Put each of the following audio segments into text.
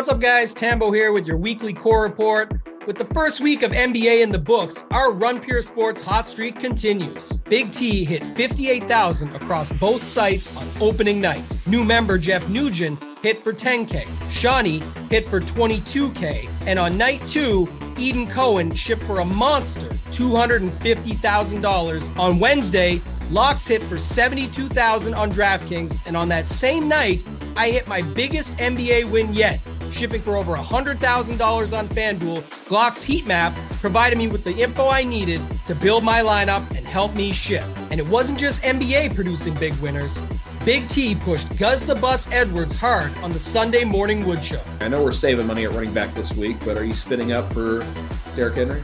What's up, guys? Tambo here with your weekly core report. With the first week of NBA in the books, our Run Pure Sports hot streak continues. Big T hit 58,000 across both sites on opening night. New member Jeff Nugent hit for 10K. Shawnee hit for 22K. And on night 2, Eden Cohen shipped for a monster $250,000. On Wednesday, Locks hit for $72,000 on Draftkings. And on that same night, I hit my biggest NBA win yet, shipping for over $100,000 on FanDuel. Glock's heat map provided me with the info I needed to build my lineup and help me ship. And it wasn't just NBA producing big winners. Big T pushed Gus the Bus Edwards hard on the Sunday Morning Wood Show. I know we're saving money at running back this week, but are you spinning up for Derrick Henry?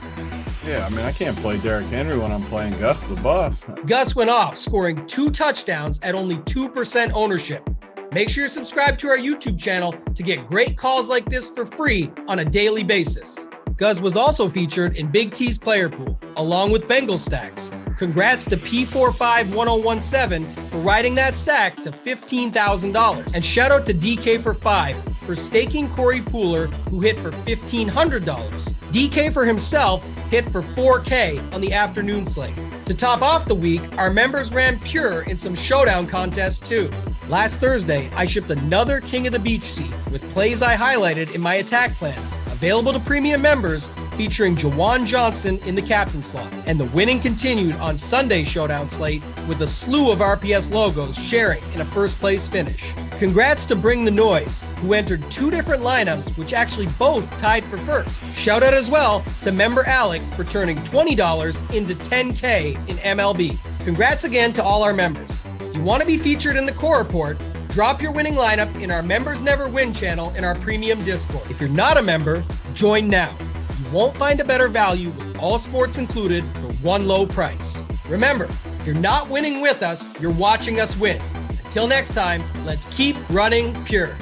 Yeah, I mean, I can't play Derrick Henry when I'm playing Gus the Bus. Gus went off, scoring 2 touchdowns at only 2% ownership. Make sure you're subscribed to our YouTube channel to get great calls like this for free on a daily basis. Guz was also featured in Big T's player pool, along with Bengal stacks. Congrats to P451017 for riding that stack to $15,000. And shout out to DK for 5 for staking Corey Pooler, who hit for $1,500. DK for himself hit for $4K on the afternoon slate. To top off the week, our members ran pure in some showdown contests too. Last Thursday, I shipped another King of the Beach seat with plays I highlighted in my attack plan, available to premium members, featuring Jawan Johnson in the captain slot. And the winning continued on Sunday's showdown slate with a slew of RPS logos sharing in a first place finish. Congrats to Bring the Noise, who entered 2 different lineups, which actually both tied for first. Shout out as well to member Alec for turning $20 into $10K in MLB. Congrats again to all our members. If you want to be featured in the core report, drop your winning lineup in our Members Never Win channel in our premium Discord. If you're not a member, join now. You won't find a better value with all sports included for one low price. Remember, if you're not winning with us, you're watching us win. Until next time, let's keep running pure.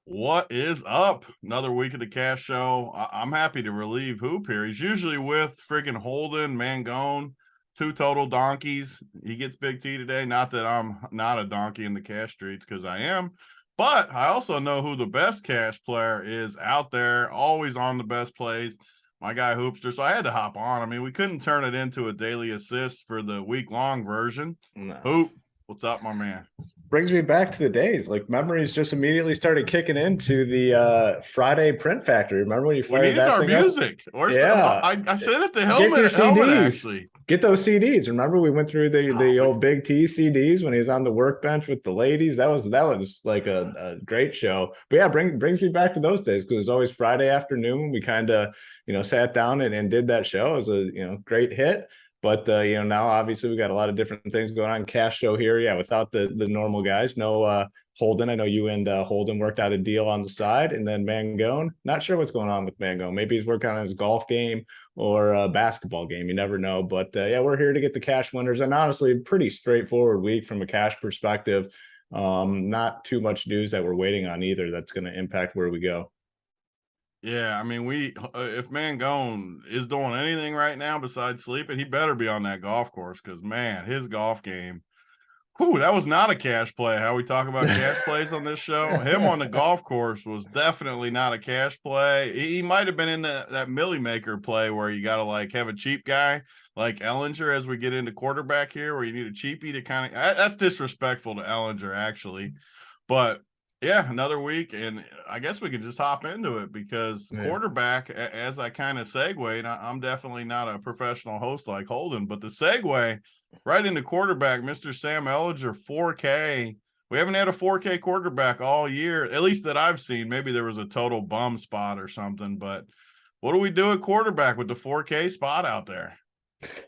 What is up? Another week of the Cash Show. I'm happy to relieve Hoop here. He's usually with friggin' Holden, Mangone, 2 total donkeys. He gets Big T today. Not that I'm not a donkey in the cash streets, because I am. But I also know who the best cash player is out there, always on the best plays. My guy Hoopster. So I had to hop on. I mean, we couldn't turn it into a daily assist for the week-long version. No. Hoop, what's up, my man? Brings me back to the days. Like, memories just immediately started kicking into the Friday Print Factory. Remember when you We fired needed that our thing music. Where's Yeah. I said at the Get helmet, your CDs. actually. Get those CDs. Remember we went through the old Big T CDs when he was on the workbench with the ladies. That was like a great show. But yeah, brings me back to those days, because it was always Friday afternoon. We kind of sat down and did that show. It was a great hit. But now obviously we got a lot of different things going on. Cash show here, yeah, without the normal guys. No Holden. I know you and Holden worked out a deal on the side, and then Mangone. Not sure what's going on with Mangone. Maybe he's working on his golf game or a basketball game. You never know. But yeah, we're here to get the cash winners, and honestly, pretty straightforward week from a cash perspective. Not too much news that we're waiting on either that's going to impact where we go. Yeah, I mean, if Mangone is doing anything right now besides sleeping, he better be on that golf course, because, man, his golf game, that was not a cash play. How we talk about cash plays on this show. Him on the golf course was definitely not a cash play. He might have been in that Millie Maker play where you got to, have a cheap guy like Ellinger as we get into quarterback here, where you need a cheapie to kind of – that's disrespectful to Ellinger, actually. But – yeah, another week, and I guess we can just hop into it, because quarterback, as I kind of segued, I'm definitely not a professional host like Holden, but the segue right into quarterback, Mr. Sam Ellinger, 4K. We haven't had a 4K quarterback all year, at least that I've seen. Maybe there was a total bum spot or something, but what do we do at quarterback with the 4K spot out there?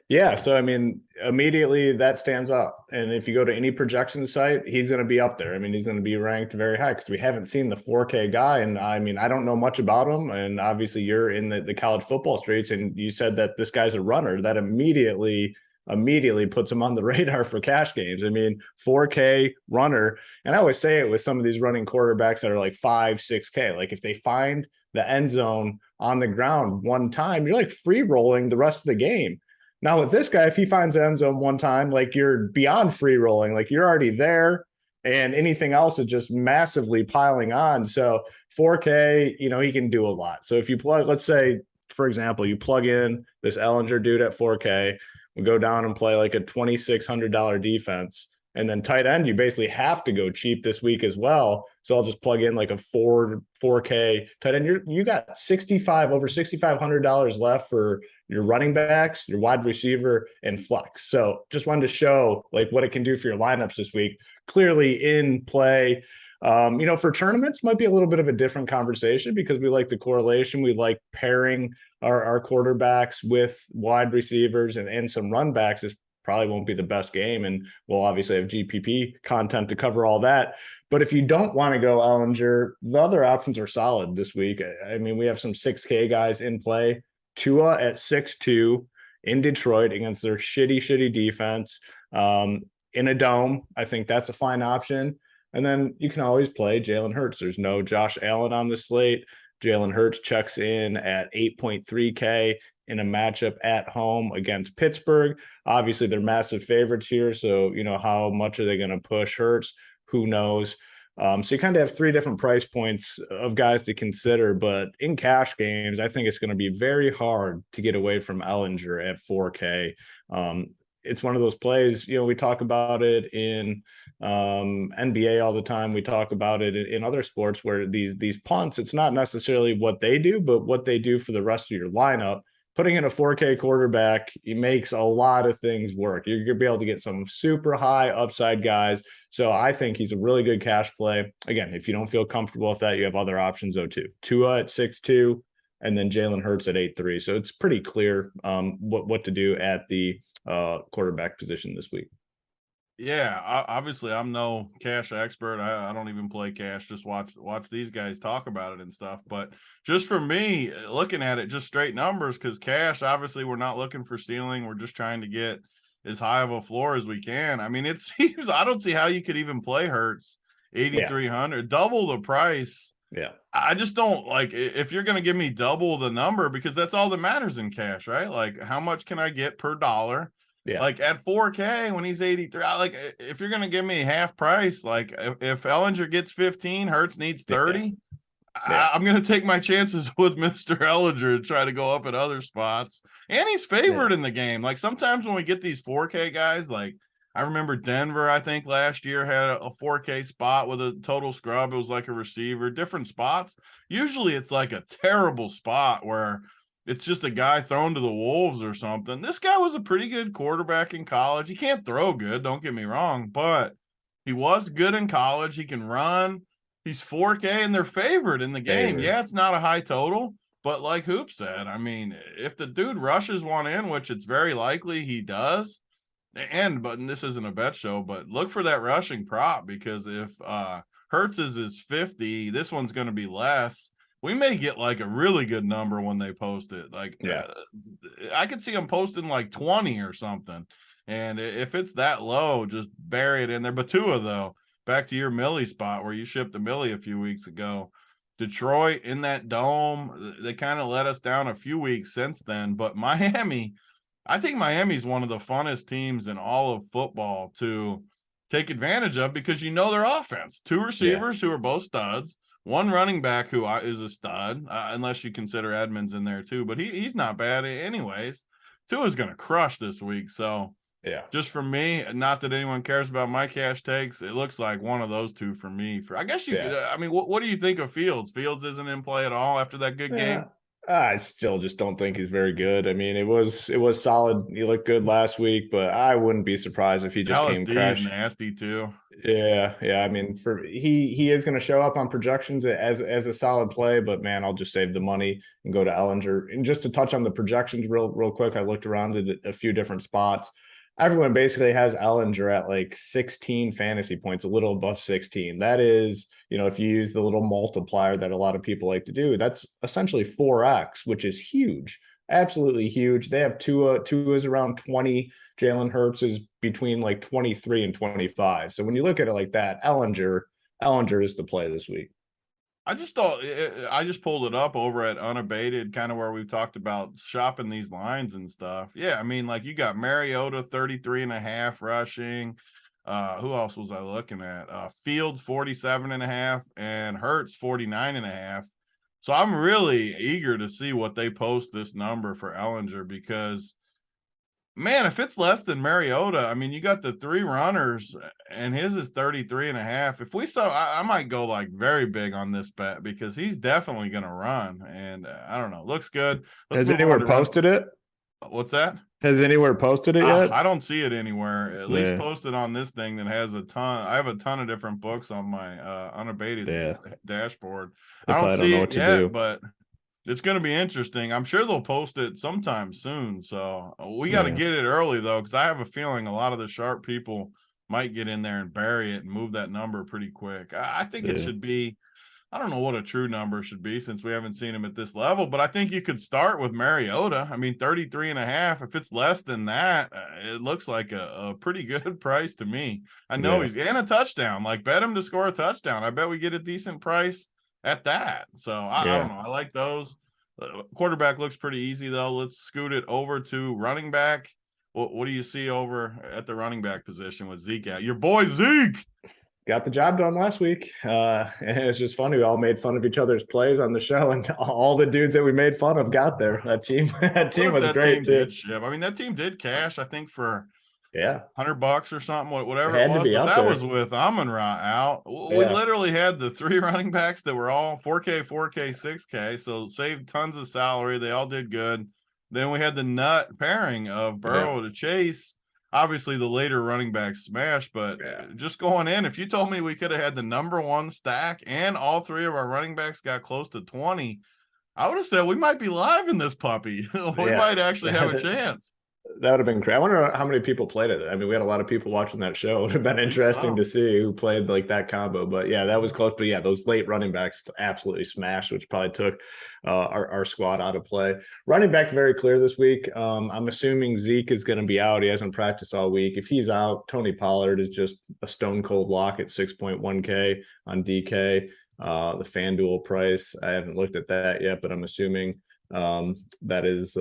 Yeah, so I mean, immediately that stands out. And if you go to any projection site, he's going to be up there. I mean, he's going to be ranked very high because we haven't seen the 4K guy. And I mean, I don't know much about him. And obviously, you're in the college football streets, and you said that this guy's a runner. That immediately puts him on the radar for cash games. I mean, 4K runner. And I always say it with some of these running quarterbacks that are like 5, 6K. Like if they find the end zone on the ground one time, you're like free rolling the rest of the game. Now with this guy, if he finds the end zone one time, like you're beyond free rolling, like you're already there, and anything else is just massively piling on. So 4K, he can do a lot. So if you plug, let's say, for example, you plug in this Ellinger dude at 4K, we go down and play like a $2,600 defense. And then tight end, you basically have to go cheap this week as well. So I'll just plug in like a 4K tight end. You got over $6,500 left for your running backs, your wide receiver, and flex. So just wanted to show like what it can do for your lineups this week. Clearly in play. For tournaments might be a little bit of a different conversation because we like the correlation. We like pairing our quarterbacks with wide receivers and some run backs. This probably won't be the best game, and we'll obviously have GPP content to cover all that. But if you don't want to go Ellinger, the other options are solid this week. I mean, we have some 6K guys in play. Tua at 6'2" in Detroit against their shitty defense in a dome. I think that's a fine option. And then you can always play Jalen Hurts. There's no Josh Allen on the slate. Jalen Hurts checks in at 8.3K in a matchup at home against Pittsburgh. Obviously, they're massive favorites here. So, how much are they going to push Hurts? Who knows? So you kind of have three different price points of guys to consider. But in cash games, I think it's going to be very hard to get away from Ellinger at 4K. It's one of those plays, we talk about it in NBA all the time. We talk about it in other sports where these punts, it's not necessarily what they do, but what they do for the rest of your lineup. Putting in a 4K quarterback, it makes a lot of things work. You're going to be able to get some super high upside guys. So I think he's a really good cash play. Again, if you don't feel comfortable with that, you have other options though too. Tua at 6'2", and then Jalen Hurts at 8'3". So it's pretty clear what to do at the quarterback position this week. Yeah, obviously I'm no cash expert. I don't even play cash. Just watch these guys talk about it and stuff. But just for me, looking at it, just straight numbers, because cash, obviously we're not looking for ceiling. We're just trying to get as high of a floor as we can. I mean, it seems I don't see how you could even play Hurts 8,300, double the price. Yeah. I just don't like if you're going to give me double the number, because that's all that matters in cash, right? Like how much can I get per dollar? Yeah. Like at 4K when he's 83, like if you're going to give me half price, like if Ellinger gets 15, Hurts needs 30. Yeah. I'm going to take my chances with Mr. Ellinger and try to go up at other spots. And he's favored in the game. Like sometimes when we get these 4K guys, like I remember Denver, I think last year had a 4K spot with a total scrub. It was like a receiver, different spots. Usually it's like a terrible spot where it's just a guy thrown to the wolves or something. This guy was a pretty good quarterback in college. He can't throw good, don't get me wrong, but he was good in college. He can run. He's 4K and they're favored in the game. Yeah, it's not a high total, but like Hoop said, I mean, if the dude rushes one in, which it's very likely he does, but this isn't a bet show, but look for that rushing prop, because if Hurts is 50, this one's going to be less. We may get like a really good number when they post it. Like, I could see them posting like 20 or something. And if it's that low, just bury it in there. But Tua, though, back to your Millie spot where you shipped a Millie a few weeks ago. Detroit in that dome, they kind of let us down a few weeks since then. But Miami, I think Miami's one of the funnest teams in all of football to take advantage of, because their offense. Two receivers who are both studs. One running back who is a stud, unless you consider Edmonds in there too, but he's not bad anyways. Tua's going to crush this week. So just for me, not that anyone cares about my cash takes, it looks like one of those two for me. I guess I mean, what do you think of Fields? Fields isn't in play at all after that good game? I still just don't think he's very good. I mean, it was solid. He looked good last week, but I wouldn't be surprised if he just Dallas came D is crash. nasty too. Yeah, yeah. I mean, he is going to show up on projections as a solid play, but man, I'll just save the money and go to Ellinger. And just to touch on the projections real quick, I looked around at a few different spots. Everyone basically has Ellinger at like 16 fantasy points, a little above 16. That is, if you use the little multiplier that a lot of people like to do, that's essentially 4x, which is huge, absolutely huge. They have Tua. Tua is around 20. Jalen Hurts is between like 23 and 25. So when you look at it like that, Ellinger is the play this week. I just thought I just pulled it up over at Unabated, kind of where we've talked about shopping these lines and stuff. Yeah, I mean, like you got Mariota 33.5 rushing. Who else was I looking at? Fields 47.5 and Hurts 49.5. So I'm really eager to see what they post this number for Ellinger because man, if it's less than Mariota, I mean, you got the 3 runners and his is 33.5. If we saw, I might go like very big on this bet because he's definitely going to run. And I don't know, looks good. Let's Has move anywhere on to posted it? What's that? Has anywhere posted it yet? I don't see it anywhere. At least Yeah, posted on this thing that has a ton. I have a ton of different books on my unabated yeah. dashboard. They I don't probably don't see know it what to yet, do. but it's going to be interesting. I'm sure they'll post it sometime soon. So we got to Yeah, get it early, though, because I have a feeling a lot of the sharp people might get in there and bury it and move that number pretty quick. I think it yeah, should be, I don't know what a true number should be since we haven't seen him at this level, but I think you could start with Mariota. I mean, 33.5. If it's less than that, it looks like a pretty good price to me. I know yeah, he's and a touchdown. Like, bet him to score a touchdown. I bet we get a decent price at that. So I don't yeah. know. I like those. Quarterback looks pretty easy, though. Let's scoot it over to running back. What do you see over at the running back position with Zeke out? Your boy Zeke. Got the job done last week. And it's just funny. We all made fun of each other's plays on the show, and all the dudes that we made fun of got there. That team, that What team if was that great team too. did ship? I mean, that team did cash, I think, for Yeah, $100 or something, it whatever it had to was. be But up that was there. with Amon-Ra out. We Yeah, literally had the 3 running backs that were all 4K, 4K, 6K. So saved tons of salary. They all did good. Then we had the nut pairing of yeah, Burrow to Chase. Obviously, the later running back smash, but yeah, just going in, if you told me we could have had the number 1 stack and all 3 of our running backs got close to 20, I would have said we might be live in this puppy. We yeah. might actually have a chance. That would have been great. I wonder how many people played it. I mean, we had a lot of people watching that show. It would have been I think interesting so. to see who played like that combo. But yeah, that was close. But yeah, those late running backs absolutely smashed, which probably took our squad out of play. Running back very clear this week. I'm assuming Zeke is going to be out. He hasn't practiced all week. If he's out, Tony Pollard is just a stone cold lock at 6.1K on DK. The FanDuel price, I haven't looked at that yet, but I'm assuming that is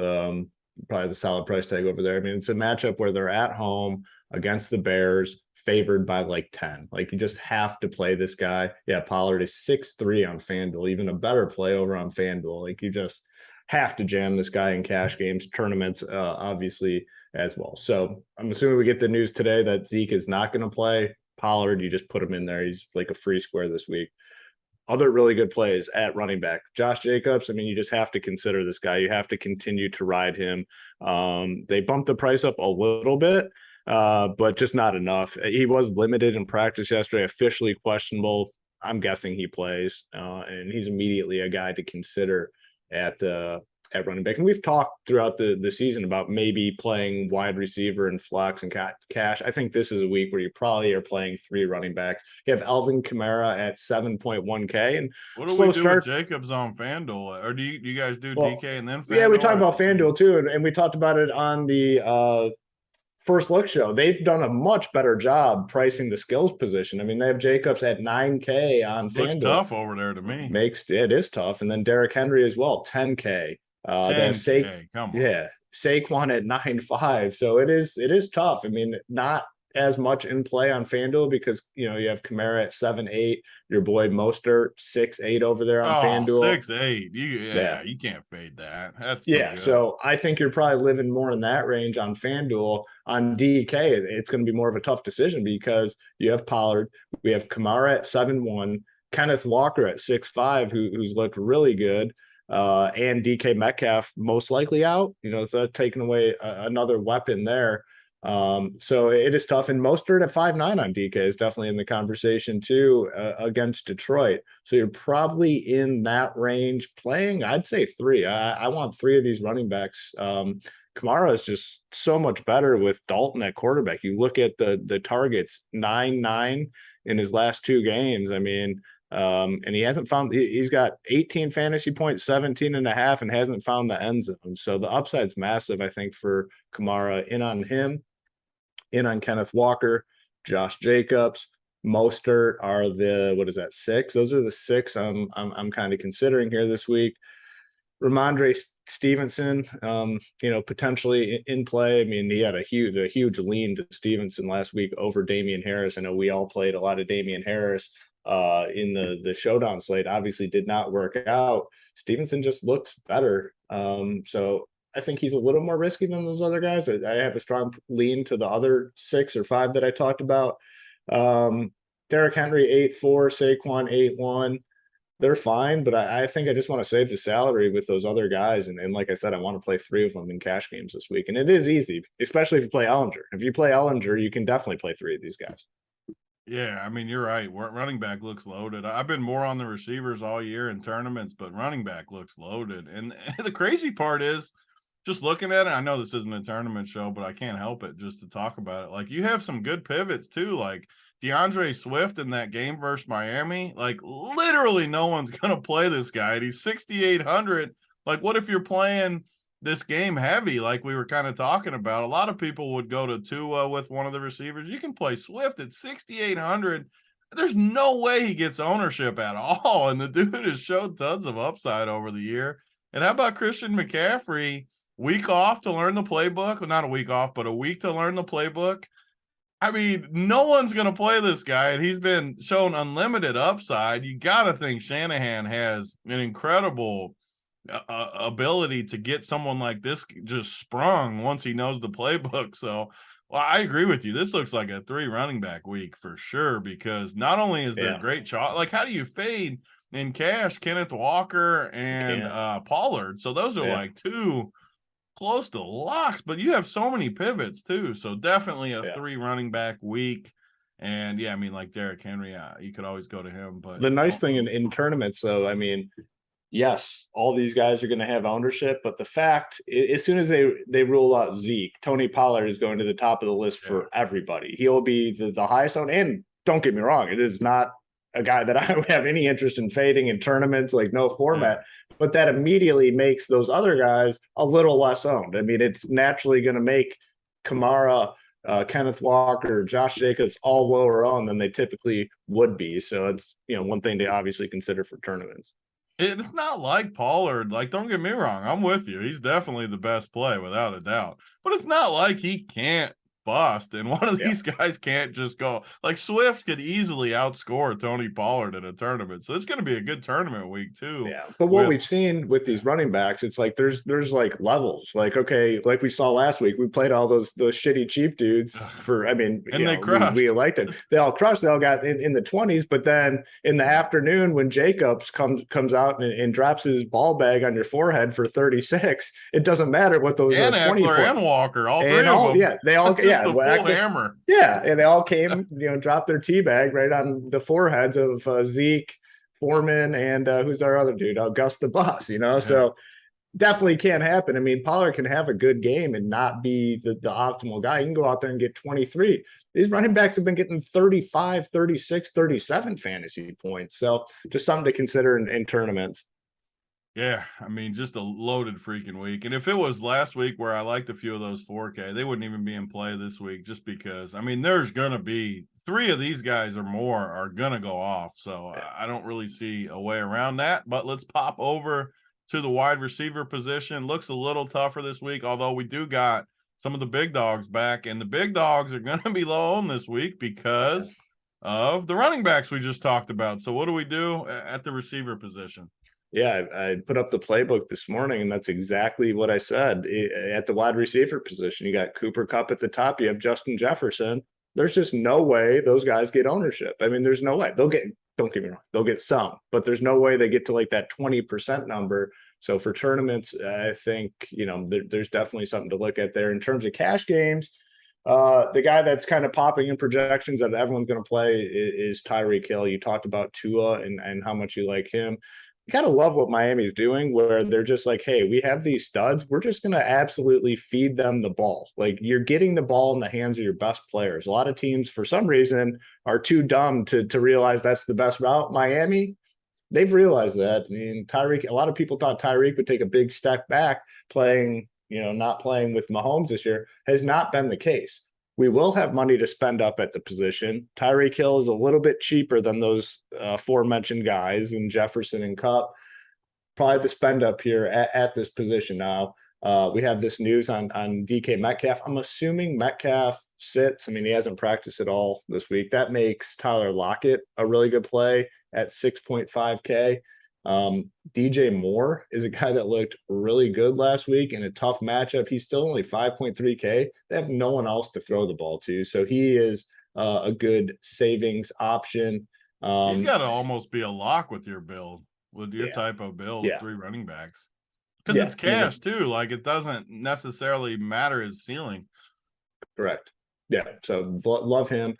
probably the solid price tag over there. I mean, it's a matchup where they're at home against the Bears, favored by like 10. Like you just have to play this guy. Yeah, Pollard is 6'3" on FanDuel, even a better play over on FanDuel. Like you just have to jam this guy in cash games, tournaments, obviously as well. So I'm assuming we get the news today that Zeke is not going to play. Pollard, you just put him in there. He's like a free square this week. Other really good plays at running back. Josh Jacobs, I mean, you just have to consider this guy. You have to continue to ride him. They bumped the price up a little bit, but just not enough. He was limited in practice yesterday, officially questionable. I'm guessing he plays, and he's immediately a guy to consider at running back. And we've talked throughout the season about maybe playing wide receiver and flex and cash. I think this is a week where you probably are playing 3 running backs. You have Alvin Kamara at 7.1K and What do we slow do with start. Jacobs on FanDuel? Or do you guys do Well, DK and then FanDuel? yeah, we talked Or about FanDuel too, and we talked about it on the first look show. They've done a much better job pricing the skills position. I mean, they have Jacobs at 9K on looks FanDuel. tough over there to me. Makes it is tough. And then Derrick Henry as well, 10K. They have 10K, come on. yeah, Saquon at 9.5. So it is tough. I mean, not as much in play on FanDuel because you have Kamara at 7.8, your boy Mostert 6.8 over there on Oh, FanDuel. 6.8. Yeah. You can't fade that. That's too Yeah, good. so I think you're probably living more in that range on FanDuel. On DK, it's going to be more of a tough decision because you have Pollard, we have Kamara at 7.1, Kenneth Walker at 6.5, who's looked really good. and DK Metcalf most likely out. So taking away another weapon there. So it is tough. And Mostert at 5'9" on DK is definitely in the conversation too, against Detroit. So you're probably in that range playing, I'd say 3. I want 3 of these running backs. Kamara is just so much better with Dalton at quarterback. You look at the targets, 9 in his last 2 games. I mean, and he hasn't found, he's got 18 fantasy points, 17.5, and hasn't found the end zone. So the upside's massive, I think, for Kamara. In on him, in on Kenneth Walker, Josh Jacobs, Mostert are the, what is that, 6? Those are the 6 I'm kind of considering here this week. Ramondre Stevenson, potentially in play. I mean, he had a huge lean to Stevenson last week over Damian Harris. I know we all played a lot of Damian Harris in the showdown slate. Obviously did not work out. Stevenson just looks better. So I think he's a little more risky than those other guys. I have a strong lean to the other 6 or 5 that I talked about. Derrick Henry 8-4, Saquon 8-1. They're fine, but I think I just want to save the salary with those other guys. And like I said, I want to play 3 of them in cash games this week. And it is easy, especially if you play Ellinger. If you play Ellinger, you can definitely play 3 of these guys. Yeah, I mean, you're right. Running back looks loaded. I've been more on the receivers all year in tournaments, but running back looks loaded. And the crazy part is, just looking at it, I know this isn't a tournament show, but I can't help it just to talk about it. Like, you have some good pivots too, like DeAndre Swift in that game versus Miami. Like, literally no one's going to play this guy. And he's 6,800. Like, what if you're playing this game heavy, like we were kind of talking about? A lot of people would go to Tua with one of the receivers. You can play Swift at 6,800. There's no way he gets ownership at all. And the dude has showed tons of upside over the year. And how about Christian McCaffrey? Week off to learn the playbook. Well, not a week off, but a week to learn the playbook. I mean, no one's going to play this guy, and he's been shown unlimited upside. You got to think Shanahan has an incredible ability to get someone like this just sprung once he knows the playbook. So, well, I agree with you. This looks like a 3 running back week for sure, because not only is there great shot, like, how do you fade in cash Kenneth Walker and Pollard? So those are like 2 close to locks, but you have so many pivots too. So definitely a 3 running back week. And I mean, like Derrick Henry, you could always go to him. But the nice thing in tournaments, though, I mean, yes, all these guys are going to have ownership, but the fact, as soon as they rule out Zeke, Tony Pollard is going to the top of the list for everybody. He'll be the highest owned. And don't get me wrong, it is not a guy that I have any interest in fading in tournaments, like no format, but that immediately makes those other guys a little less owned. I mean, it's naturally going to make Kamara, Kenneth Walker, Josh Jacobs all lower owned than they typically would be. So it's, one thing to obviously consider for tournaments. It's not like Pollard. Like, don't get me wrong, I'm with you. He's definitely the best play without a doubt. But it's not like he can't bust, and one of these guys can't just go. Like, Swift could easily outscore Tony Pollard in a tournament, so it's going to be a good tournament week too. But what we've seen with these running backs, it's like there's like levels. Like, okay, like we saw last week, we played all those shitty cheap dudes for, I mean, and they crushed. We elected, they all crushed, they all got in the 20s, but then in the afternoon when Jacobs comes out and drops his ball bag on your forehead for 36, it doesn't matter what those and 24 and Walker, all 3 of them. they all the full hammer. And they all came, dropped their tea bag right on the foreheads of Zeke, Foreman, and who's our other dude, Gus the Boss. So definitely can't happen. I mean, Pollard can have a good game and not be the optimal guy. You can go out there and get 23. These running backs have been getting 35, 36, 37 fantasy points. So just something to consider in tournaments. Yeah, I mean, just a loaded freaking week. And if it was last week where I liked a few of those 4K, they wouldn't even be in play this week, just because, I mean, there's going to be 3 of these guys or more are going to go off. So I don't really see a way around that. But let's pop over to the wide receiver position. Looks a little tougher this week, although we do got some of the big dogs back. And the big dogs are going to be low on this week because of the running backs we just talked about. So what do we do at the receiver position? Yeah, I put up the playbook this morning, and that's exactly what I said. At the wide receiver position, you got Cooper Kupp at the top. You have Justin Jefferson. There's just no way those guys get ownership. I mean, there's no way. They'll get, don't get me wrong, they'll get some, but there's no way they get to like that 20% number. So for tournaments, I think, there's definitely something to look at there. In terms of cash games, the guy that's kind of popping in projections that everyone's going to play is Tyreek Hill. You talked about Tua and how much you like him. You kind of love what Miami's doing, where they're just like, hey, we have these studs. We're just going to absolutely feed them the ball. Like, you're getting the ball in the hands of your best players. A lot of teams, for some reason, are too dumb to realize that's the best route. Miami, they've realized that. I mean, Tyreek, a lot of people thought Tyreek would take a big step back playing, not playing with Mahomes this year. Has not been the case. We will have money to spend up at the position. Tyreek Hill is a little bit cheaper than those aforementioned guys in Jefferson and Kupp. Probably the spend up here at this position now. We have this news on DK Metcalf. I'm assuming Metcalf sits. I mean, he hasn't practiced at all this week. That makes Tyler Lockett a really good play at 6.5K. DJ Moore is a guy that looked really good last week in a tough matchup. He's still only 5.3K. They have no one else to throw the ball to. So he is a good savings option. He's got to almost be a lock with your build, with your type of build, Yeah. 3 running backs. Because it's cash too. Like, it doesn't necessarily matter his ceiling. Correct. Yeah. So love him.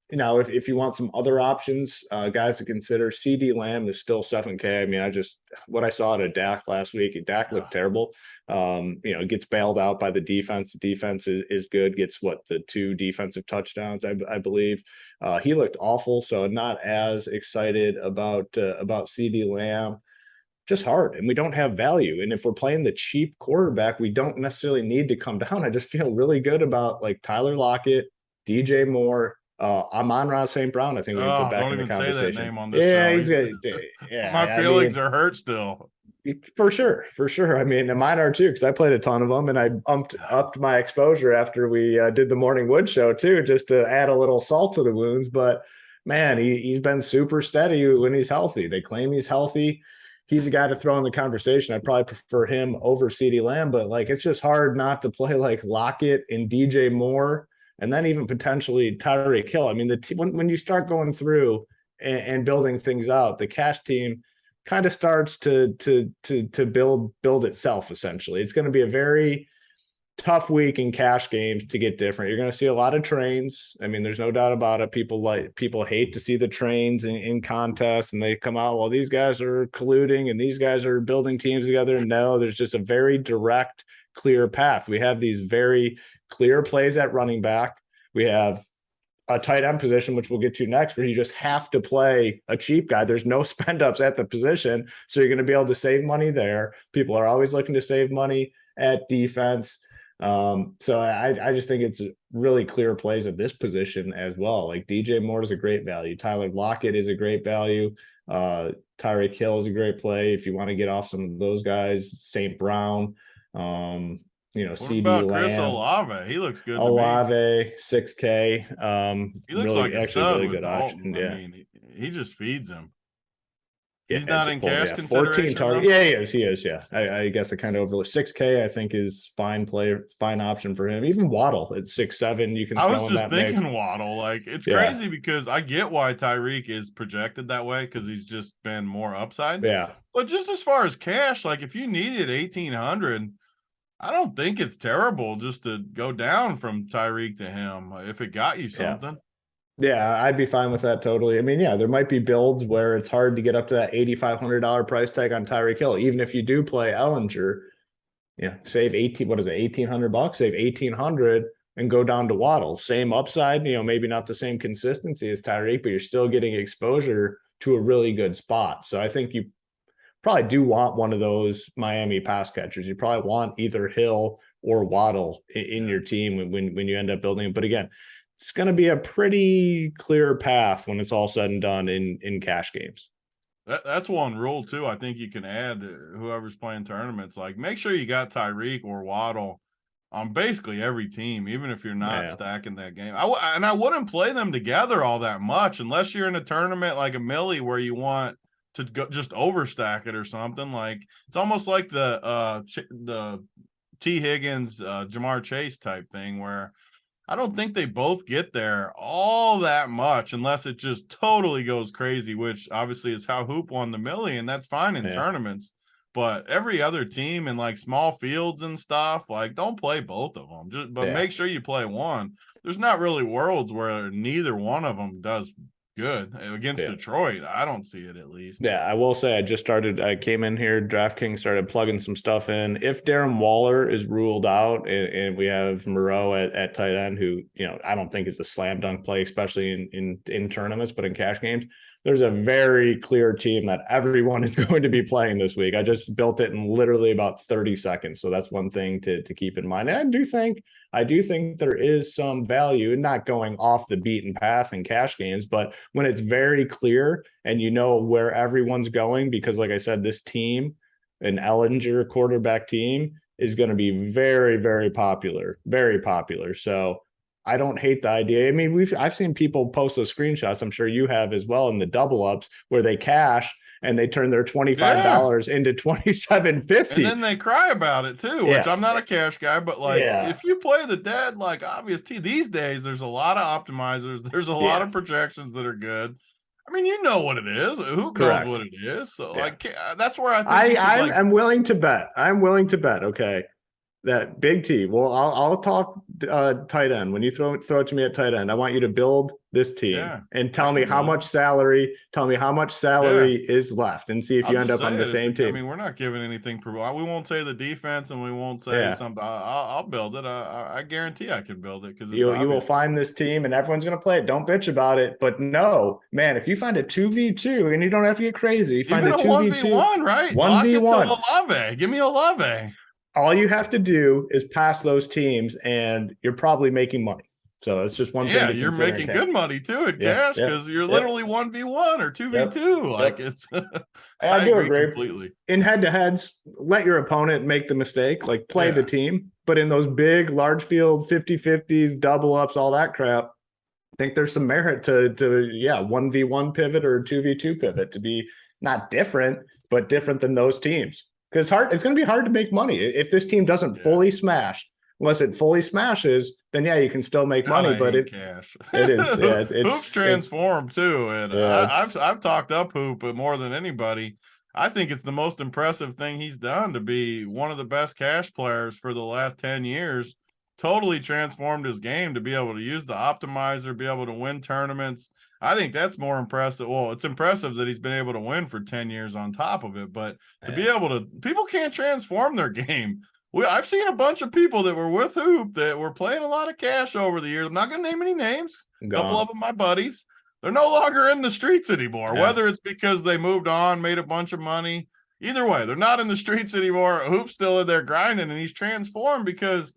If you want some other options, guys to consider, CD Lamb is still 7K. I mean, what I saw at Dak last week, Dak looked terrible. Gets bailed out by the defense. The defense is good, gets the 2 defensive touchdowns, I believe. He looked awful. So not as excited about CD Lamb. Just hard, and we don't have value. And if we're playing the cheap quarterback, we don't necessarily need to come down. I just feel really good about like Tyler Lockett, DJ Moore, Amon-Ra St. Brown. I think we can put back in the conversation. Don't even say that name on this show. He's good. Yeah, my feelings are hurt still. For sure. I mean, and mine are too, because I played a ton of them, and I upped my exposure after we did the Morning Wood show too, just to add a little salt to the wounds. But man, he's been super steady when he's healthy. They claim he's healthy. He's a guy to throw in the conversation. I'd probably prefer him over CeeDee Lamb, but like, it's just hard not to play like Lockett and DJ Moore, and then even potentially Tyreek Hill. I mean, when you start going through and building things out, the cash team kind of starts to build itself. Essentially, it's going to be a very tough week in cash games to get different. You're going to see a lot of trains. I mean, there's no doubt about it. People hate to see the trains in contests, and they come out, well, these guys are colluding and these guys are building teams together. No, there's just a very direct, clear path. We have these very clear plays at running back. We have a tight end position, which we'll get to next, where you just have to play a cheap guy. There's no spend ups at the position. So you're going to be able to save money there. People are always looking to save money at defense. So I just think it's really clear plays at this position as well. Like DJ Moore is a great value. Tyler Lockett is a great value. Tyreek Hill is a great play if you want to get off some of those guys. St. Brown, What CD about Lamb, Chris Olave? He looks good. Olave, 6K. He looks really, like a actually stud really with good Dalton. option. Yeah. I mean, he just feeds him. Yeah, He's not in cash 14 consideration. target. Yeah, he is. Yeah. I guess I kind of overlooked 6K. I think is fine option for him. Even Waddle at 6'7". You can. I was just thinking Waddle. Like, it's crazy because I get why Tyreek is projected that way, because he's just been more upside. Yeah. But just as far as cash, like if you needed 1,800, I don't think it's terrible just to go down from Tyreek to him if it got you something. Yeah, I'd be fine with that totally. I mean, yeah, there might be builds where it's hard to get up to that $8,500 price tag on Tyreek Hill. Even if you do play Ellinger, save $1,800, save 1,800 and go down to Waddle. Same upside, maybe not the same consistency as Tyreek, but you're still getting exposure to a really good spot. So I think you probably do want one of those Miami pass catchers. You probably want either Hill or Waddle in your team when you end up building it. But again, it's going to be a pretty clear path when it's all said and done in cash games. That's one rule too. I think you can add whoever's playing tournaments, like make sure you got Tyreek or Waddle on basically every team, even if you're not stacking that game. I wouldn't play them together all that much unless you're in a tournament like a Millie where you want to go just overstack it or something. Like it's almost like the T. Higgins, Jamar Chase type thing where I don't think they both get there all that much unless it just totally goes crazy, which obviously is how Hoop won the Millie, and that's fine in tournaments. but every other team in like small fields and stuff, like don't play both of them. But make sure you play one. There's not really worlds where neither one of them does good against Detroit. I don't see it, at least. Yeah, I will say I came in here, Draftkings, started plugging some stuff in. If Darren Waller is ruled out and we have Moreau at tight end, who, I don't think is a slam dunk play, especially in tournaments, but in cash games, there's a very clear team that everyone is going to be playing this week. I just built it in literally about 30 seconds. So that's one thing to keep in mind. And I do think there is some value in not going off the beaten path in cash games, but when it's very clear and you know where everyone's going, because like I said, this team, an Ellinger quarterback team, is going to be very, very popular, very popular. So I don't hate the idea. I mean, I've seen people post those screenshots. I'm sure you have as well, in the double ups where they cash and they turn their $25 into $27.50. And then they cry about it too, which I'm not a cash guy, but like if you play the dead, like obvious these days, there's a lot of optimizers. There's a lot of projections that are good. I mean, you know what it is. Who knows what it is? So like, that's where I think I'm willing to bet. Okay. That Big T. Well, I'll talk tight end. When you throw it to me at tight end, I want you to build this team and tell me how much salary is left, and see if you end up on the same team. I mean, we're not giving anything. We won't say the defense, and we won't say something. I'll build it. I guarantee I can build it, because you will find this team, and everyone's going to play it. Don't bitch about it. But no, man, if you find a 2v2, and you don't have to get crazy, find a 1v1, right? 1v1. Give me Olave. All you have to do is pass those teams, and you're probably making money. So it's just one thing. Yeah, you're making good money too at cash, because you're literally 1v1 or 2v2. Like it's. I do agree completely. In head-to-heads, let your opponent make the mistake. Like play the team, but in those big, large field 50-50s, double ups, all that crap, I think there's some merit to 1v1 pivot or 2v2 pivot to be not different, but different than those teams. Because it's going to be hard to make money if this team doesn't fully smash. Unless it fully smashes, then you can still make money. But cash. It is. Yeah, Hoop's transformed too, and I've talked up Hoop more than anybody. I think it's the most impressive thing he's done to be one of the best cash players for the last 10 years. Totally transformed his game to be able to use the optimizer, be able to win tournaments. I think that's more impressive. Well, it's impressive that he's been able to win for 10 years on top of it, but to be able to, people can't transform their game. I've seen a bunch of people that were with Hoop that were playing a lot of cash over the years. I'm not going to name any names. A couple of them, my buddies, they're no longer in the streets anymore, whether it's because they moved on, made a bunch of money. Either way, they're not in the streets anymore. Hoop's still in there grinding, and he's transformed because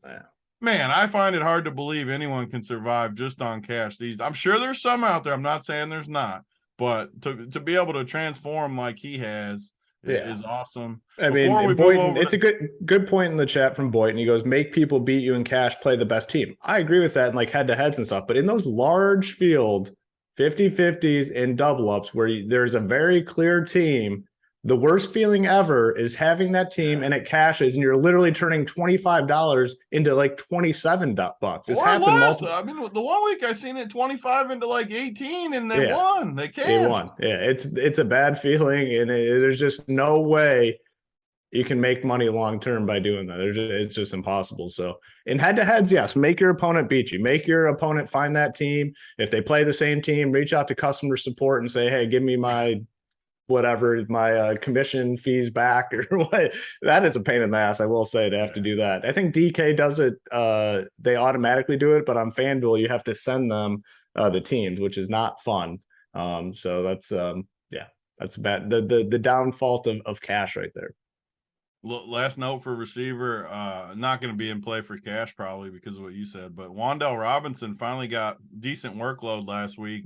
man, I find it hard to believe anyone can survive just on cash. I'm sure there's some out there. I'm not saying there's not, but to be able to transform like he has is awesome. I mean, Boynton, it's a good point in the chat from Boynton. He goes, make people beat you in cash, play the best team. I agree with that in like head-to-heads and stuff, but in those large field 50-50s and double ups where there's a very clear team, the worst feeling ever is having that team and it cashes and you're literally turning $25 into like $27. It's happened multiple. I mean, the one week I seen it 25 into like 18 and they won. They won. Yeah, it's a bad feeling, and there's just no way you can make money long term by doing that. It's just impossible. So in head-to-heads, yes, make your opponent beat you. Make your opponent find that team. If they play the same team, reach out to customer support and say, hey, give me my commission fees back or what. That is a pain in the ass, I will say, to have to do that. I think DK does it. They automatically do it, but on FanDuel, you have to send them the teams, which is not fun. So that's bad. The downfall of cash right there. Last note for receiver, not going to be in play for cash probably because of what you said, but Wan'Dale Robinson finally got decent workload last week.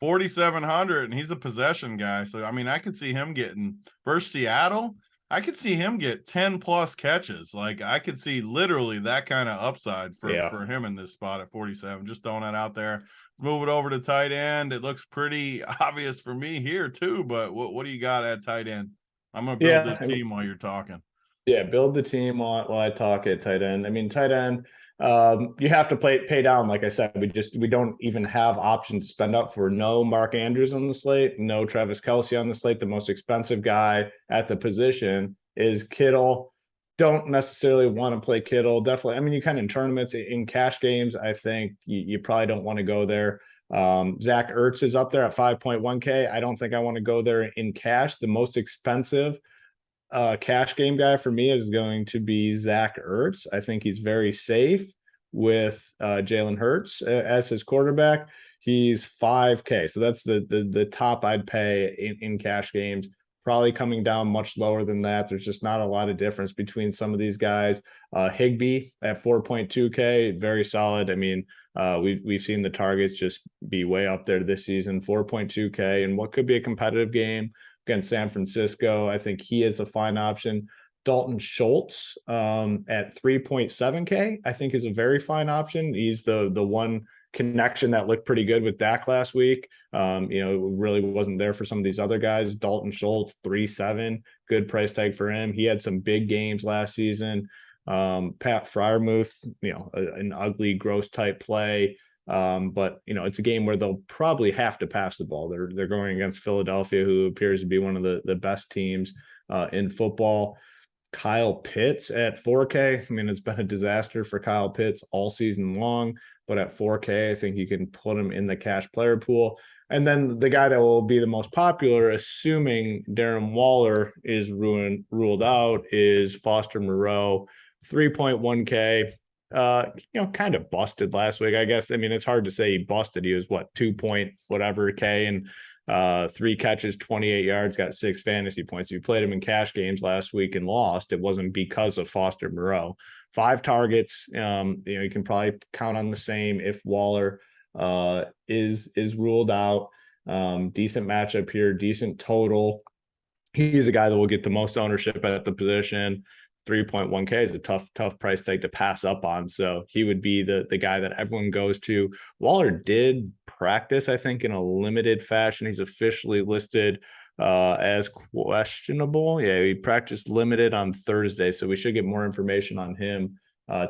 4,700, and he's a possession guy. So, I mean, I could see him getting versus Seattle. I could see him get 10 plus catches. Like I could see literally that kind of upside for him in this spot at 47. Just throwing that out there. Move it over to tight end. It looks pretty obvious for me here too, but what do you got at tight end? I'm going to build this team while you're talking. Yeah, build the team while I talk at tight end. I mean, tight end, you have to pay down. Like I said, we don't even have options to spend up for. No Mark Andrews on the slate, no Travis Kelce on the slate, the most expensive guy at the position. is Kittle. Don't necessarily want to play Kittle. Definitely. I mean, you kind of in tournaments, in cash games, I think you probably don't want to go there. Zach Ertz is up there at 5.1K. I don't think I want to go there in cash. The most expensive cash game guy for me is going to be Zach Ertz. I think he's very safe with Jalen Hurts as his quarterback. He's 5K. So that's the top I'd pay in cash games. Probably coming down much lower than that. There's just not a lot of difference between some of these guys. Higbee at 4.2K, very solid. I mean, we've seen the targets just be way up there this season, 4.2K, and what could be a competitive game against San Francisco. I think he is a fine option. Dalton Schultz at 3.7K, I think is a very fine option. He's the one connection that looked pretty good with Dak last week. Really wasn't there for some of these other guys. Dalton Schultz, 3.7, good price tag for him. He had some big games last season. Pat Freiermuth, an ugly, gross type play. But it's a game where they'll probably have to pass the ball. They're going against Philadelphia, who appears to be one of the best teams in football. Kyle Pitts at 4K. I mean, it's been a disaster for Kyle Pitts all season long, but at 4K, I think you can put him in the cash player pool. And then the guy that will be the most popular, assuming Darren Waller is ruled out, is Foster Moreau, 3.1K. Kind of busted last week, I guess. I mean, it's hard to say he busted. He was 2 point whatever K, and 3 catches, 28 yards, got 6 fantasy points. If you played him in cash games last week and lost, it wasn't because of Foster Moreau. 5 targets. You can probably count on the same if Waller is ruled out. Decent matchup here, decent total. He's a guy that will get the most ownership at the position. 3.1K is a tough price tag to pass up on. So he would be the guy that everyone goes to. Waller did practice, I think, in a limited fashion. He's officially listed as questionable. Yeah, he practiced limited on Thursday, so we should get more information on him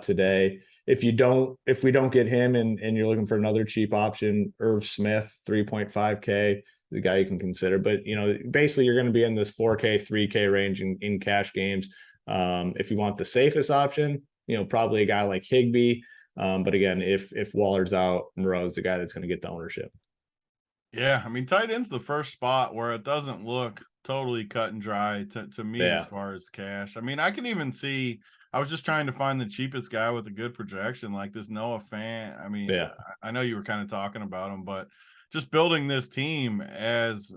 today. If we don't get him and you're looking for another cheap option, Irv Smith, 3.5K, the guy you can consider. But basically you're going to be in this 4K, 3K range in cash games. If you want the safest option, probably a guy like Higbee. But again, if Waller's out, Moreau's the guy that's going to get the ownership. Yeah, I mean, tight end's the first spot where it doesn't look totally cut and dry to me as far as cash. I mean, I can even see. I was just trying to find the cheapest guy with a good projection, like this Noah Fant. I mean, I know you were kind of talking about him, but just building this team as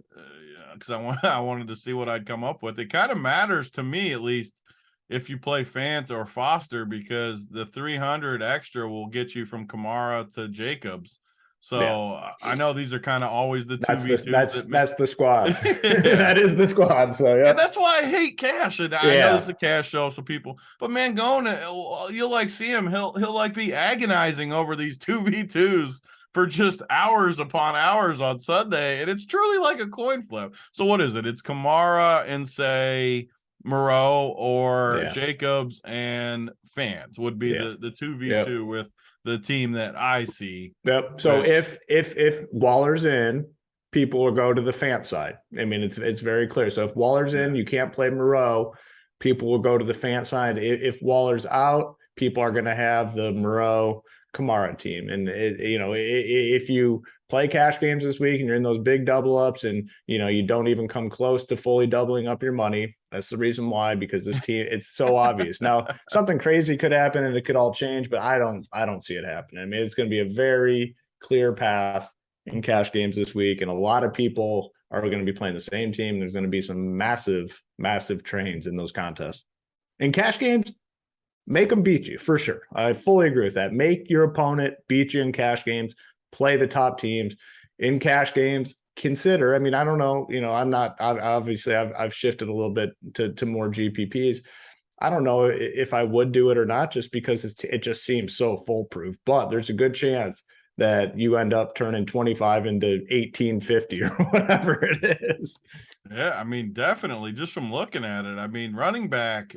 because I wanted to see what I'd come up with. It kind of matters to me, at least, if you play Fant or Foster, because the 300 extra will get you from Kamara to Jacobs. So I know these are kind of always the 2v2s. That's the squad. That is the squad. So yeah, and that's why I hate cash. And I know this is a cash show, so people. But Mangone, you'll like see him. He'll like be agonizing over these 2v2s for just hours upon hours on Sunday, and it's truly like a coin flip. So what is it? It's Kamara and say Moreau or Jacobs and Fant would be the 2v2 with the team that I see. Yep. So if Waller's in, people will go to the Fant side. I mean, it's very clear. So if Waller's in, you can't play Moreau. People will go to the Fant side. If Waller's out, people are going to have the Moreau Kamara team. And if you play cash games this week and you're in those big double ups and you don't even come close to fully doubling up your money, that's the reason why, because this team, it's so obvious. Now something crazy could happen and it could all change, but I don't see it happening. I mean, it's going to be a very clear path in cash games this week, and a lot of people are going to be playing the same team. There's going to be some massive trains in those contests. In cash games, make them beat you for sure. I fully agree with that. Make your opponent beat you in cash games. Play the top teams. In cash games, consider. I mean, I don't know. I've shifted a little bit to more GPPs. I don't know if I would do it or not, just because it just seems so foolproof. But there's a good chance that you end up turning 25 into 1850 or whatever it is. Yeah, I mean, definitely. Just from looking at it, I mean, running back.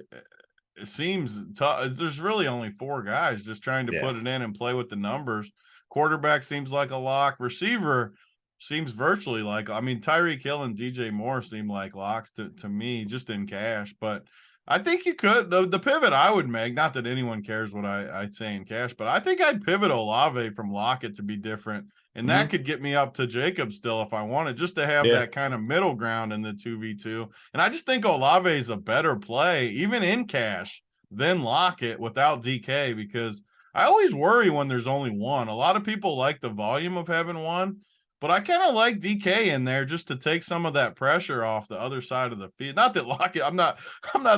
It seems tough. There's really only 4 guys just trying to put it in and play with the numbers. Quarterback seems like a lock. Receiver seems virtually like, I mean, Tyreek Hill and DJ Moore seem like locks to me just in cash. But I think you could. The pivot I would make, not that anyone cares what I say in cash, but I think I'd pivot Olave from Lockett to be different. And that could get me up to Jacobs still if I wanted, just to have that kind of middle ground in the 2v2. And I just think Olave is a better play, even in cash, than Lockett without DK, because I always worry when there's only one. A lot of people like the volume of having one, but I kind of like DK in there just to take some of that pressure off the other side of the field. Not that Lockett, I'm not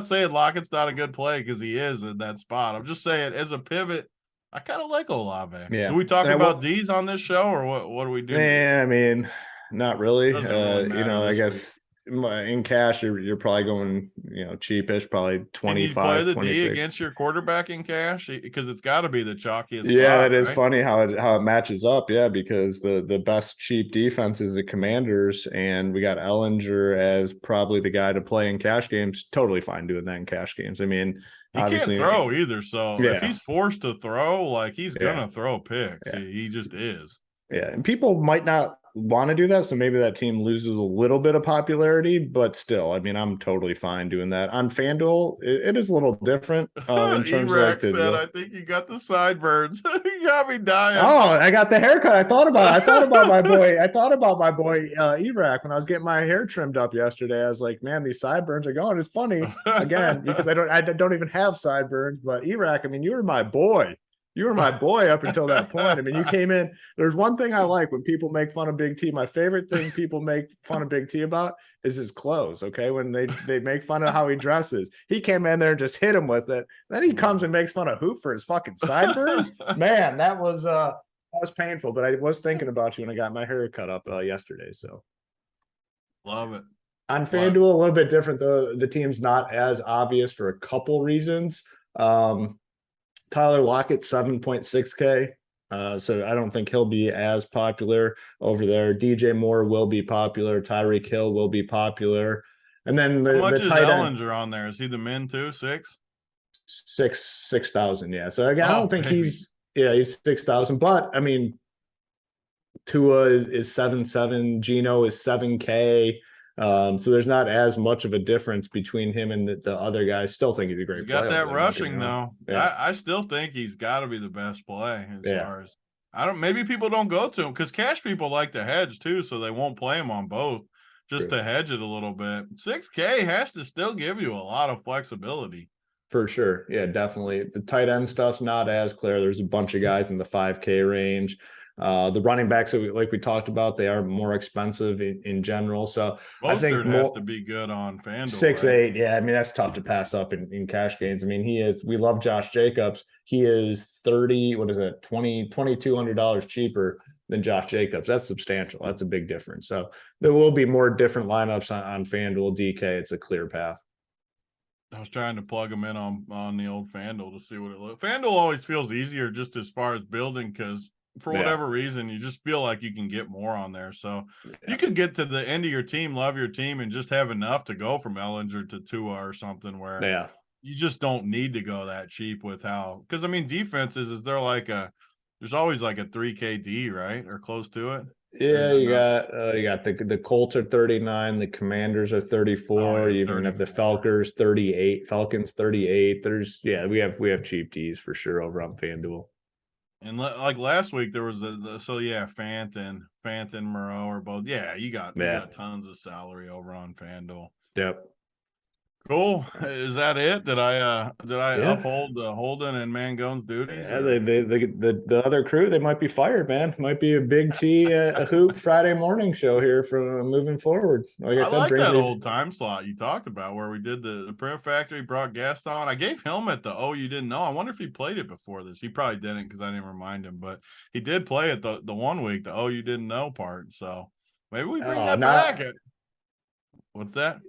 saying Lockett's not a good play because he is in that spot. I'm just saying as a pivot, I kind of like Olave. Yeah. Do we talk about D's on this show or what do we do? Yeah, I mean, not really. Really I guess in cash you're probably going, cheapish, probably 25. Can you play the 26. D against your quarterback in cash? Because it's got to be the chalkiest. Yeah, spot, that is right? funny how it matches up. Yeah, because the best cheap defense is the Commanders, and we got Ellinger as probably the guy to play in cash games. Totally fine doing that in cash games. I mean, he can't throw either. So if he's forced to throw, like he's gonna throw picks. Yeah. He just is. Yeah, and people might not want to do that, so maybe that team loses a little bit of popularity, but still, I mean, I'm totally fine doing that. On FanDuel, it is a little different in terms of like said, I think you got the sideburns. You got me dying. Oh, I got the haircut. I thought about my boy. Erac when I was getting my hair trimmed up yesterday. I was like, man, these sideburns are going. It's funny again because I don't even have sideburns. But Erac, I mean, you were my boy. You were my boy up until that point. I mean, you came in. There's one thing I like when people make fun of Big T. My favorite thing people make fun of Big T about is his clothes. Okay, when they make fun of how he dresses, he came in there and just hit him with it. Then he comes and makes fun of Hoop for his fucking sideburns. Man, that was painful. But I was thinking about you when I got my hair cut up yesterday. So love it. On FanDuel, a little bit different though. The team's not as obvious for a couple reasons. Tyler Lockett, 7.6K. So I don't think he'll be as popular over there. DJ Moore will be popular. Tyreek Hill will be popular. And then how much is Ellinger on there? Is he the min too? 6,000. Yeah. So again, I don't think he's 6,000. But I mean, Tua is 7.7. Geno is 7K. So there's not as much of a difference between him and the other guys. Still think he's a great player. He's got that rushing though. Yeah. I still think he's got to be the best play as far as maybe people don't go to him because cash people like to hedge too, so they won't play him on both just to hedge it a little bit. 6K has to still give you a lot of flexibility. For sure. Yeah, definitely. The tight end stuff's not as clear. There's a bunch of guys in the 5K range. The running backs, like we talked about, they are more expensive in general. So Mostert I think has to be good on FanDuel. 6'8". Right? Yeah, I mean, that's tough to pass up in cash gains. I mean, we love Josh Jacobs. He is $2,200 cheaper than Josh Jacobs. That's substantial. That's a big difference. So there will be more different lineups on FanDuel. DK, it's a clear path. I was trying to plug them in on the old FanDuel to see what it looks. FanDuel always feels easier just as far as building because for whatever reason, you just feel like you can get more on there. So you could get to the end of your team, love your team, and just have enough to go from Ellinger to Tua or something where you just don't need to go that cheap with how – because, I mean, defenses, there's always like a 3K D, right, or close to it? Yeah, you got the Colts are 39, the Commanders are 34, you even have the Falcons 38. We have cheap Ds for sure over on FanDuel. And like last week, there was Fant and Moreau are both. Yeah, you got tons of salary over on FanDuel. Yep. Cool. Is that it? Did I uphold the Holden and Mangone's duties? Yeah, the other crew, they might be fired, man. Might be a Big T a Hoop Friday morning show here from moving forward. Like I said, like that old time slot you talked about where we did the Print Factory, brought guests on. I gave Helmet the you didn't know. I wonder if he played it before this. He probably didn't because I didn't remind him, but he did play it the 1 week, the you didn't know part. So maybe we bring that back. What's that?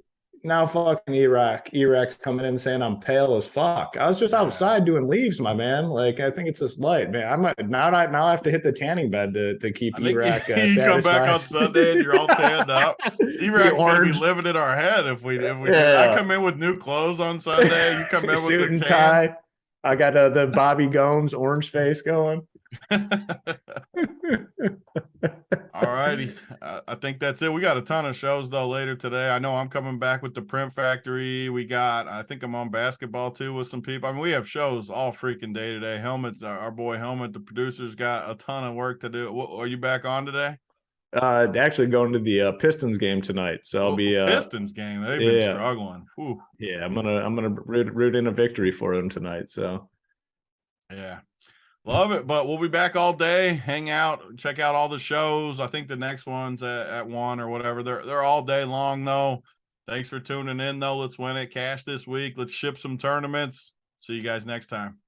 Now fucking Erac's coming in saying I'm pale as fuck. I was just outside doing leaves, my man. Like I think it's this light, man. I might now I have to hit the tanning bed to keep Erac. You come back on Sunday and you're all tanned up. Erac's gonna be living in our head if we I come in with new clothes on Sunday. You come in with suit and tie. I got the Bobby Gomes orange face going. All righty. I think that's it. We got a ton of shows though later today. I know I'm coming back with the Print Factory. I think I'm on basketball too with some people. I mean, we have shows all freaking day today. Helmet's our boy Helmet, the producer's got a ton of work to do. Are you back on today? Actually going to the Pistons game tonight, so I'll be Pistons game. They've been struggling. Whew. Yeah, I'm gonna root in a victory for them tonight. So yeah. Love it, but we'll be back all day. Hang out, check out all the shows. I think the next one's at 1 or whatever. They're all day long though. Thanks for tuning in though. Let's win it. Cash this week. Let's ship some tournaments. See you guys next time.